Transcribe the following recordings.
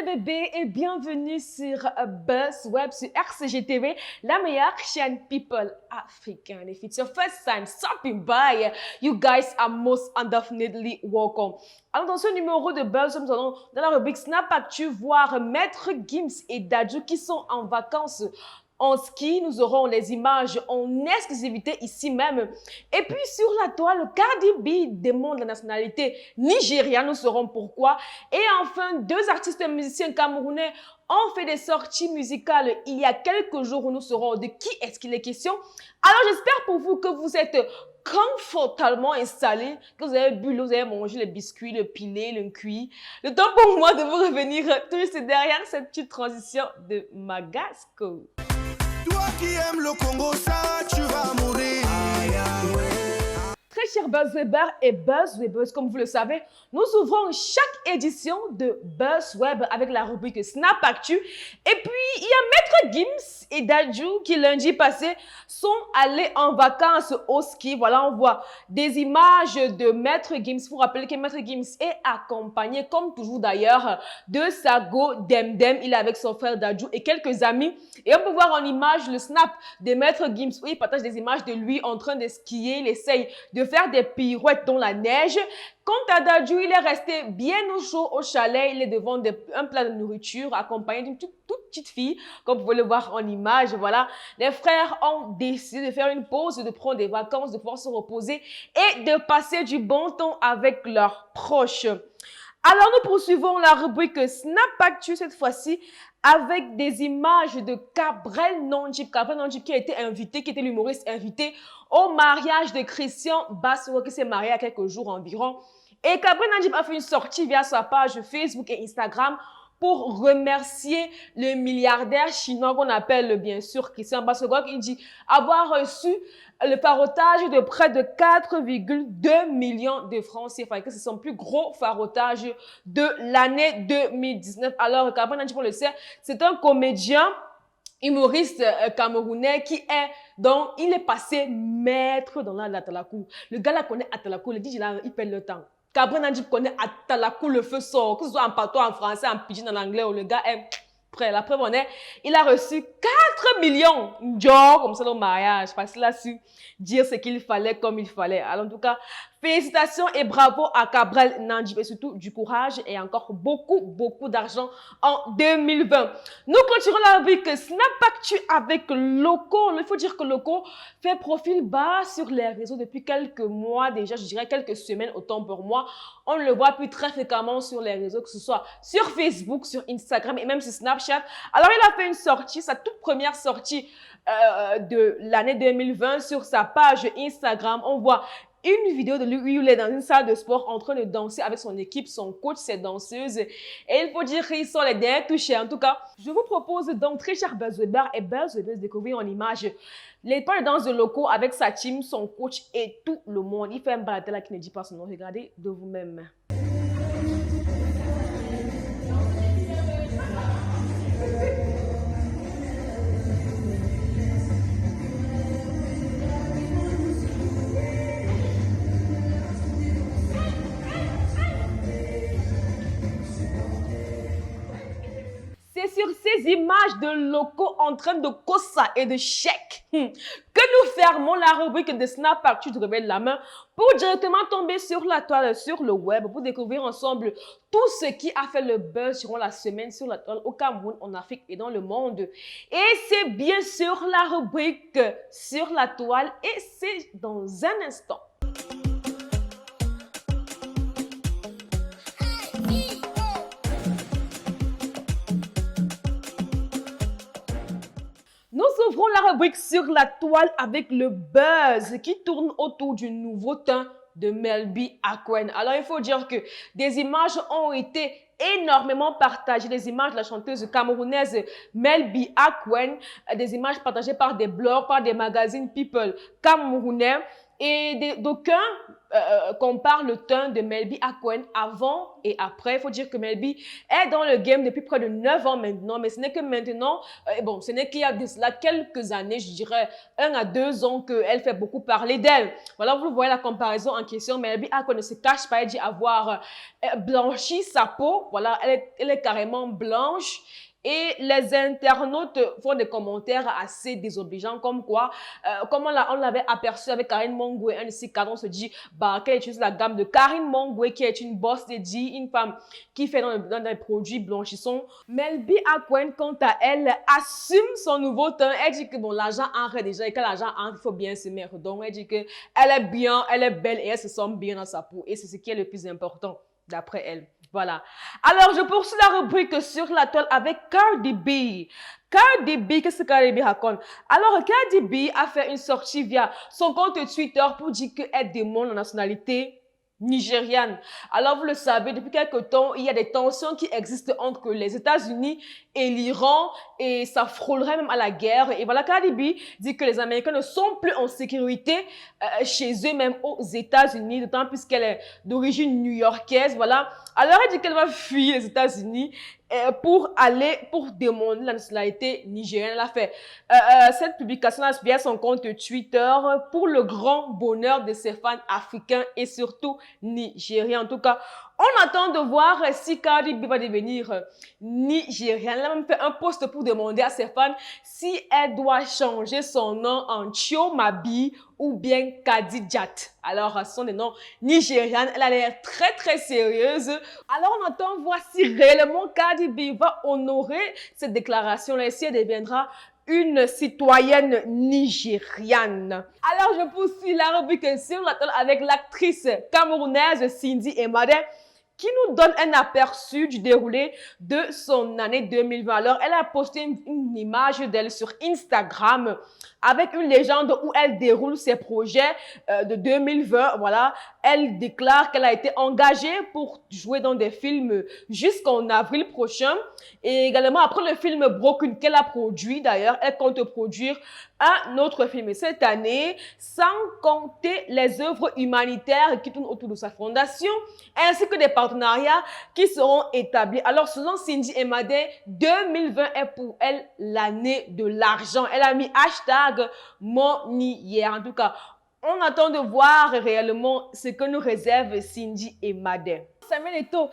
les bébés et bienvenue sur BuzzWeb, sur RCGTV, la meilleure chaîne people africaine. If it's your first time stopping by, you guys are most undefinitely welcome. Alors dans ce numéro de BuzzWeb, nous allons dans la rubrique Snap Actu voir Maître Gims et Dadju qui sont en vacances en ski. Nous aurons les images en exclusivité ici même. Et puis sur la toile, Cardi B demande la nationalité nigériane. Nous saurons pourquoi. Et enfin, deux artistes musiciens camerounais ont fait des sorties musicales il y a quelques jours où nous saurons de qui est-ce qu'il est question. Alors j'espère pour vous que vous êtes confortablement installés, que vous avez bu l'eau, vous avez mangé le biscuit, le pilé, le cuit. Le temps pour moi de vous revenir tout juste derrière cette petite transition de Magasco. Toi qui aimes le Congo, ça, tu vas mourir. Très chers BuzzWebers et BuzzWebers, comme vous le savez, nous ouvrons chaque édition de BuzzWeb avec la rubrique Snap Actu. Et puis, il y a Maître Gims et Dadju qui, lundi passé, sont allés en vacances au ski. Voilà, on voit des images de Maître Gims. Il faut rappeler que Maître Gims est accompagné, comme toujours d'ailleurs, de Sago Demdem. Il est avec son frère Dadju et quelques amis. Et on peut voir en image le snap de Maître Gims où il partage des images de lui en train de skier. Il essaye de faire des pirouettes dans la neige. Quant à Dadju, il est resté bien au chaud au chalet. Il est devant un plat de nourriture accompagné d'une toute petite fille, comme vous pouvez le voir en image. Voilà, les frères ont décidé de faire une pause, de prendre des vacances, de pouvoir se reposer et de passer du bon temps avec leurs proches. Alors, nous poursuivons la rubrique Snap Actu cette fois-ci avec des images de Cabrel Nandjip. Cabrel Nandjip qui a été invité, qui était l'humoriste invité au mariage de Christian Bassoro qui s'est marié il y a quelques jours environ. Et Cabrel Nandjip a fait une sortie via sa page Facebook et Instagram pour remercier le milliardaire chinois qu'on appelle bien sûr Christian Bassoro. Il dit avoir reçu le farotage de près de 4,2 millions de francs CFA, que c'est son plus gros farotage de l'année 2019. Alors, Cabrel Nandjip, on le sait, c'est un comédien humoriste camerounais qui est donc il est passé maître dans l'art d'Atalakou. Le gars là connaît Atalakou, le DJ là, il perd le temps. Cabrel Nandjip connaît Atalakou, le feu sort, que ce soit en patois, en français, en pidgin, en anglais, où le gars est prêt. La preuve en est, il a reçu 4 millions d'or comme ça au mariage, parce qu'il a su dire ce qu'il fallait comme il fallait. Alors en tout cas, félicitations et bravo à Cabrel Nandjip et surtout du courage et encore beaucoup d'argent en 2020. Nous continuons la rubrique Snap Actu avec Loco. Il faut dire que Loco fait profil bas sur les réseaux depuis quelques mois déjà, je dirais quelques semaines autant pour moi. On ne le voit plus très fréquemment sur les réseaux, que ce soit sur Facebook, sur Instagram et même sur Snapchat. Alors il a fait une sortie, sa toute première sortie de l'année 2020 sur sa page Instagram. On voit une vidéo de lui où il est dans une salle de sport en train de danser avec son équipe, son coach, ses danseuses. Et il faut dire qu'ils sont les derniers touchés. En tout cas, je vous propose donc, très chers BuzzWebers et BuzzWebers, de découvrir en image les pas de danse de Loco avec sa team, son coach et tout le monde. Il fait un balade là qui ne dit pas son nom. Regardez de vous-même. C'est sur ces images de Loco en train de Kossa et de Chèque que nous fermons la rubrique de Snap Actu de Réveil de la main pour directement tomber sur la toile, sur le web, pour découvrir ensemble tout ce qui a fait le buzz durant la semaine sur la toile au Cameroun, en Afrique et dans le monde. Et c'est bien sûr la rubrique sur la toile et c'est dans un instant. Nous ouvrons la rubrique sur la toile avec le buzz qui tourne autour du nouveau teint de Melby Akwen. Alors, il faut dire que des images ont été énormément partagées, des images de la chanteuse camerounaise Melby Akwen, des images partagées par des blogs, par des magazines people camerounais. Et d'aucuns comparent le teint de Melby Aquen avant et après. Il faut dire que Melby est dans le game depuis près de 9 ans maintenant, mais ce n'est que maintenant, bon, ce n'est qu'il y a de cela quelques années, je dirais 1 à 2 ans qu'elle fait beaucoup parler d'elle. Voilà, vous voyez la comparaison en question. Melby Aquen ne se cache pas, elle dit avoir blanchi sa peau. Voilà, elle est carrément blanche. Et les internautes font des commentaires assez désobligeants comme quoi, comme on l'avait aperçu avec Karine Mongwe, un de ces cadres, on se dit qu'elle utilise la gamme de Karine Mongwe qui est une boss dédiée, une femme qui fait dans des produits blanchissants. Melby Aquen, quant à elle, assume son nouveau teint. Elle dit que bon, l'argent entre déjà et que l'argent entre, il faut bien se mettre. Donc elle dit que elle est bien, elle est belle et elle se sent bien dans sa peau. Et c'est ce qui est le plus important d'après elle. Voilà. Alors, je poursuis la rubrique sur la toile avec Cardi B. Cardi B, qu'est-ce que Cardi B raconte? Alors, Cardi B a fait une sortie via son compte Twitter pour dire qu'elle demande la nationalité nigériane. Alors, vous le savez, depuis quelque temps, il y a des tensions qui existent entre les États-Unis et l'Iran et ça frôlerait même à la guerre. Et voilà, Cardi B dit que les Américains ne sont plus en sécurité chez eux, même aux États-Unis, d'autant plus qu'elle est d'origine new-yorkaise. Voilà. Alors, elle dit qu'elle va fuir les États-Unis pour demander la nationalité nigérienne. Elle a fait cette publication via son compte Twitter pour le grand bonheur de ses fans africains et surtout nigériens. En tout cas, on attend de voir si Cardi B va devenir nigérienne. Elle a même fait un post pour demander à ses fans si elle doit changer son nom en Chioma-B ou bien Kadijat. Alors, ce sont des noms nigérians. Elle a l'air très, très sérieuse. Alors, on attend voir si réellement Cardi B va honorer cette déclaration-là et si elle deviendra une citoyenne nigériane. Alors, je poursuis la rubrique sur la toile avec l'actrice camerounaise Cindy Emade qui nous donne un aperçu du déroulé de son année 2020. Alors, elle a posté une image d'elle sur Instagram avec une légende où elle déroule ses projets de 2020. Voilà, elle déclare qu'elle a été engagée pour jouer dans des films jusqu'en avril prochain. Et également, après le film Broken qu'elle a produit, d'ailleurs, elle compte produire un autre film cette année, sans compter les œuvres humanitaires qui tournent autour de sa fondation, ainsi que des partenariats qui seront établis. Alors, selon Cindy Emade, 2020 est pour elle l'année de l'argent. Elle a mis hashtag #money. En tout cas, on attend de voir réellement ce que nous réserve Cindy Emade. Samuel Eto'o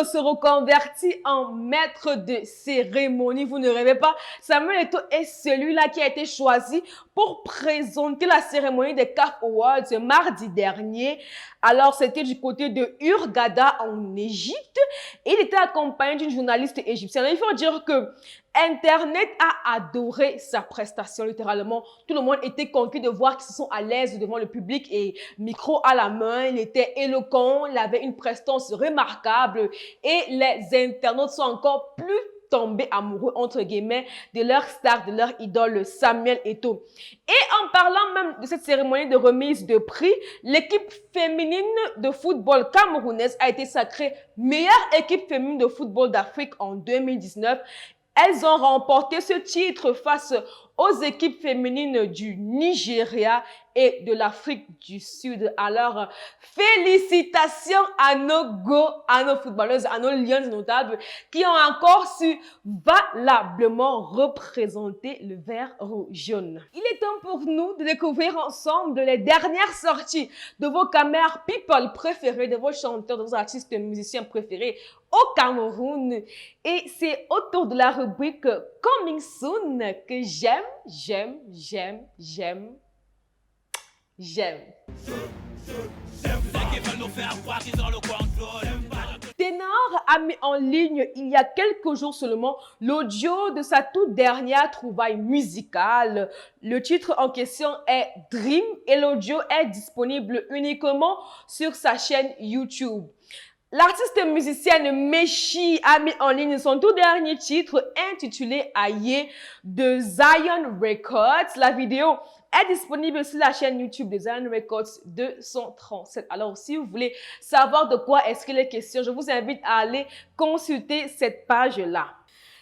se reconvertit en maître de cérémonie. Vous ne rêvez pas? Samuel Eto'o est celui-là qui a été choisi pour présenter la cérémonie des CAF Awards mardi dernier. Alors, c'était du côté de Hurghada en Égypte. Il était accompagné d'une journaliste égyptienne. Il faut dire que Internet a adoré sa prestation, littéralement. Tout le monde était conquis de voir qu'ils se sont à l'aise devant le public et micro à la main. Il était éloquent, il avait une prestance remarquable et les internautes sont encore plus tombés amoureux, entre guillemets, de leur star, de leur idole, Samuel Eto'o. Et en parlant même de cette cérémonie de remise de prix, l'équipe féminine de football camerounaise a été sacrée meilleure équipe féminine de football d'Afrique en 2019. Elles ont remporté ce titre face aux équipes féminines du Nigeria et de l'Afrique du Sud. Alors, félicitations à nos footballeuses, à nos lions notables qui ont encore su valablement représenter le vert rouge jaune. Il est temps pour nous de découvrir ensemble les dernières sorties de vos caméras people préférés, de vos chanteurs, de vos artistes musiciens préférés au Cameroun. Et c'est autour de la rubrique Coming Soon que j'aime. Ténor a mis en ligne il y a quelques jours seulement l'audio de sa toute dernière trouvaille musicale. Le titre en question est Dream et l'audio est disponible uniquement sur sa chaîne YouTube. L'artiste musicienne Meshi a mis en ligne son tout dernier titre intitulé Aye de Zion Records. La vidéo est disponible sur la chaîne YouTube de Zion Records 237. Alors, si vous voulez savoir de quoi est-ce qu'il est question, je vous invite à aller consulter cette page-là.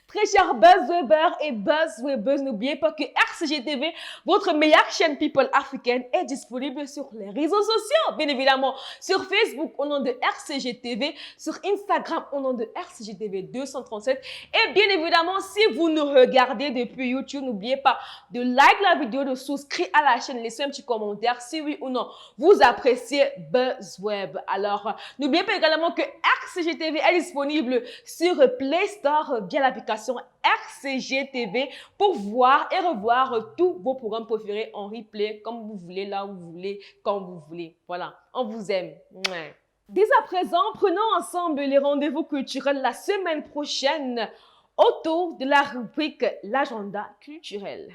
Très chers buzzwebbers et buzzwebbeuses, n'oubliez pas que RCGTV, votre meilleure chaîne people africaine, est disponible sur les réseaux sociaux. Bien évidemment, sur Facebook au nom de RCGTV, sur Instagram au nom de RCGTV 237. Et bien évidemment, si vous nous regardez depuis YouTube, n'oubliez pas de like la vidéo, de souscrire à la chaîne, laissez un petit commentaire si oui ou non vous appréciez BuzzWeb. Alors, n'oubliez pas également que RCGTV est disponible sur Play Store via l'application RCGTV pour voir et revoir tous vos programmes préférés en replay comme vous voulez, là où vous voulez, quand vous voulez. Voilà, on vous aime. Mouais. Dès à présent, prenons ensemble les rendez-vous culturels la semaine prochaine autour de la rubrique l'agenda culturel.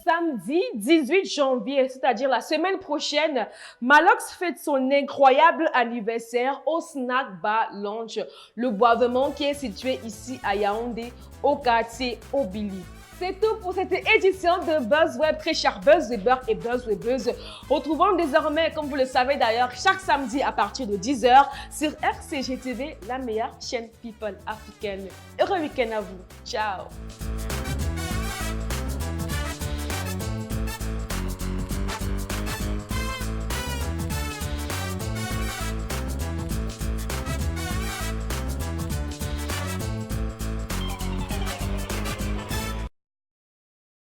Samedi 18 janvier, c'est-à-dire la semaine prochaine, Malox fête son incroyable anniversaire au Snack Bar Lounge, le boisement qui est situé ici à Yaoundé, au quartier Obili. C'est tout pour cette édition de BuzzWeb, très chers buzzwebbers et buzzwebbeuses. Retrouvons désormais, comme vous le savez d'ailleurs, chaque samedi à partir de 10h sur RCGTV, la meilleure chaîne people africaine. Heureux week-end à vous. Ciao!